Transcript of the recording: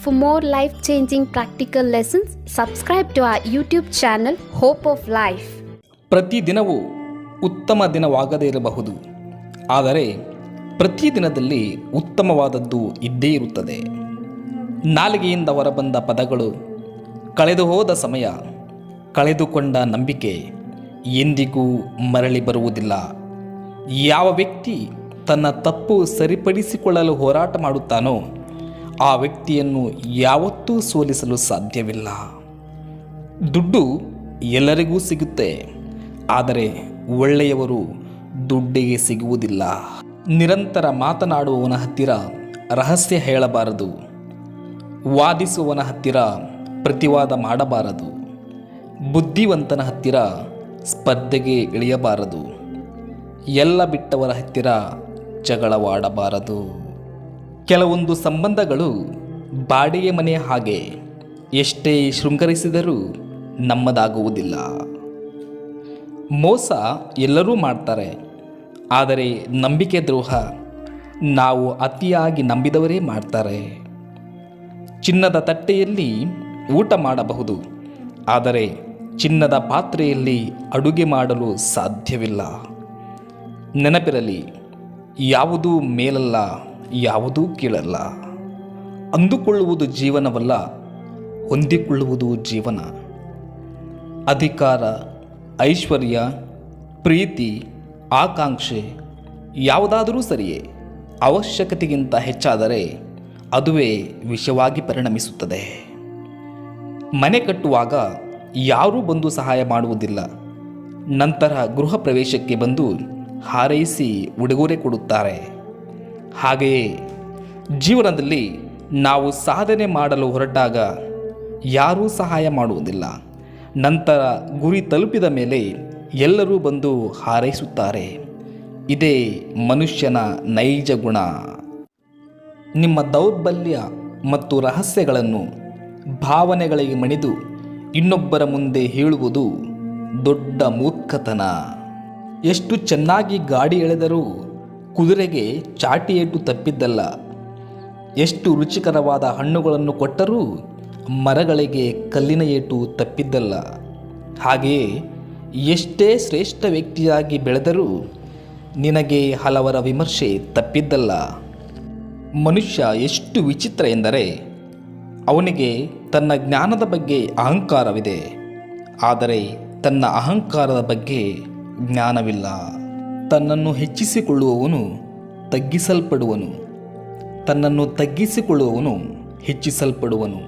For more life-changing practical lessons, subscribe to our YouTube channel, Hope of Life. ಪ್ರತಿದಿನವೂ ಉತ್ತಮ ದಿನವಾಗದೇ ಇರಬಹುದು, ಆದರೆ ಪ್ರತಿದಿನದಲ್ಲಿ ಉತ್ತಮವಾದದ್ದು ಇದ್ದೇ ಇರುತ್ತದೆ. ನಾಲಿಗೆಯಿಂದ ಹೊರಬಂದ ಪದಗಳು, ಕಳೆದು ಹೋದ ಸಮಯ, ಕಳೆದುಕೊಂಡ ನಂಬಿಕೆ ಎಂದಿಗೂ ಮರಳಿ ಬರುವುದಿಲ್ಲ. ಯಾವ ವ್ಯಕ್ತಿ ತನ್ನ ತಪ್ಪು ಸರಿಪಡಿಸಿಕೊಳ್ಳಲು ಹೋರಾಟ ಮಾಡುತ್ತಾನೋ ಆ ವ್ಯಕ್ತಿಯನ್ನು ಯಾವತ್ತೂ ಸೋಲಿಸಲು ಸಾಧ್ಯವಿಲ್ಲ. ದುಡ್ಡು ಎಲ್ಲರಿಗೂ ಸಿಗುತ್ತೆ, ಆದರೆ ಒಳ್ಳೆಯವರು ದುಡ್ಡಿಗೆ ಸಿಗುವುದಿಲ್ಲ. ನಿರಂತರ ಮಾತನಾಡುವವನ ಹತ್ತಿರ ರಹಸ್ಯ ಹೇಳಬಾರದು. ವಾದಿಸುವವನ ಹತ್ತಿರ ಪ್ರತಿವಾದ ಮಾಡಬಾರದು. ಬುದ್ಧಿವಂತನ ಹತ್ತಿರ ಸ್ಪರ್ಧೆಗೆ ಇಳಿಯಬಾರದು. ಎಲ್ಲ ಬಿಟ್ಟವರ ಹತ್ತಿರ ಜಗಳವಾಡಬಾರದು. ಕೆಲವೊಂದು ಸಂಬಂಧಗಳು ಬಾಡಿಗೆ ಮನೆ ಹಾಗೆ, ಎಷ್ಟೇ ಶೃಂಗರಿಸಿದರೂ ನಮ್ಮದಾಗುವುದಿಲ್ಲ. ಮೋಸ ಎಲ್ಲರೂ ಮಾಡ್ತಾರೆ, ಆದರೆ ನಂಬಿಕೆ ದ್ರೋಹ ನಾವು ಅತಿಯಾಗಿ ನಂಬಿದವರೇ ಮಾಡ್ತಾರೆ. ಚಿನ್ನದ ತಟ್ಟೆಯಲ್ಲಿ ಊಟ ಮಾಡಬಹುದು, ಆದರೆ ಚಿನ್ನದ ಪಾತ್ರೆಯಲ್ಲಿ ಅಡುಗೆ ಮಾಡಲು ಸಾಧ್ಯವಿಲ್ಲ. ನೆನಪಿರಲಿ, ಯಾವುದೂ ಮೇಲಲ್ಲ, ಯಾವುದೂ ಕೀಳಲ್ಲ. ಅಂದುಕೊಳ್ಳುವುದು ಜೀವನವಲ್ಲ, ಹೊಂದಿಕೊಳ್ಳುವುದು ಜೀವನ. ಅಧಿಕಾರ, ಐಶ್ವರ್ಯ, ಪ್ರೀತಿ, ಆಕಾಂಕ್ಷೆ ಯಾವುದಾದರೂ ಸರಿಯೇ, ಅವಶ್ಯಕತೆಗಿಂತ ಹೆಚ್ಚಾದರೆ ಅದುವೇ ವಿಷವಾಗಿ ಪರಿಣಮಿಸುತ್ತದೆ. ಮನೆ ಕಟ್ಟುವಾಗ ಯಾರೂ ಬಂದು ಸಹಾಯ ಮಾಡುವುದಿಲ್ಲ. ನಂತರ ಗೃಹ ಪ್ರವೇಶಕ್ಕೆ ಬಂದು ಹಾರೈಸಿ ಉಡುಗೊರೆ ಕೊಡುತ್ತಾರೆ. ಹಾಗೆಯೇ ಜೀವನದಲ್ಲಿ ನಾವು ಸಾಧನೆ ಮಾಡಲು ಹೊರಟಾಗ ಯಾರೂ ಸಹಾಯ ಮಾಡುವುದಿಲ್ಲ. ನಂತರ ಗುರಿ ತಲುಪಿದ ಮೇಲೆ ಎಲ್ಲರೂ ಬಂದು ಹಾರೈಸುತ್ತಾರೆ. ಇದೇ ಮನುಷ್ಯನ ನೈಜ ಗುಣ. ನಿಮ್ಮ ದೌರ್ಬಲ್ಯ ಮತ್ತು ರಹಸ್ಯಗಳನ್ನು ಭಾವನೆಗಳಿಗೆ ಮಣಿದು ಇನ್ನೊಬ್ಬರ ಮುಂದೆ ಹೇಳುವುದು ದೊಡ್ಡ ಮೂರ್ಖತನ. ಎಷ್ಟು ಚೆನ್ನಾಗಿ ಗಾಡಿ ಎಳೆದರೂ ಕುದುರೆಗೆ ಚಾಟಿ ಏಟು ತಪ್ಪಿದ್ದಲ್ಲ. ಎಷ್ಟು ರುಚಿಕರವಾದ ಹಣ್ಣುಗಳನ್ನು ಕೊಟ್ಟರೂ ಮರಗಳಿಗೆ ಕಲ್ಲಿನ ಏಟು ತಪ್ಪಿದ್ದಲ್ಲ. ಹಾಗೆಯೇ ಎಷ್ಟೇ ಶ್ರೇಷ್ಠ ವ್ಯಕ್ತಿಯಾಗಿ ಬೆಳೆದರೂ ನಿನಗೆ ಹಲವರ ವಿಮರ್ಶೆ ತಪ್ಪಿದ್ದಲ್ಲ. ಮನುಷ್ಯ ಎಷ್ಟು ವಿಚಿತ್ರ ಎಂದರೆ, ಅವನಿಗೆ ತನ್ನ ಜ್ಞಾನದ ಬಗ್ಗೆ ಅಹಂಕಾರವಿದೆ, ಆದರೆ ತನ್ನ ಅಹಂಕಾರದ ಬಗ್ಗೆ ಜ್ಞಾನವಿಲ್ಲ. ತನ್ನನ್ನು ಹೆಚ್ಚಿಸಿಕೊಳ್ಳುವವನು ತಗ್ಗಿಸಲ್ಪಡುವನು, ತನ್ನನ್ನು ತಗ್ಗಿಸಿಕೊಳ್ಳುವವನು ಹೆಚ್ಚಿಸಲ್ಪಡುವನು.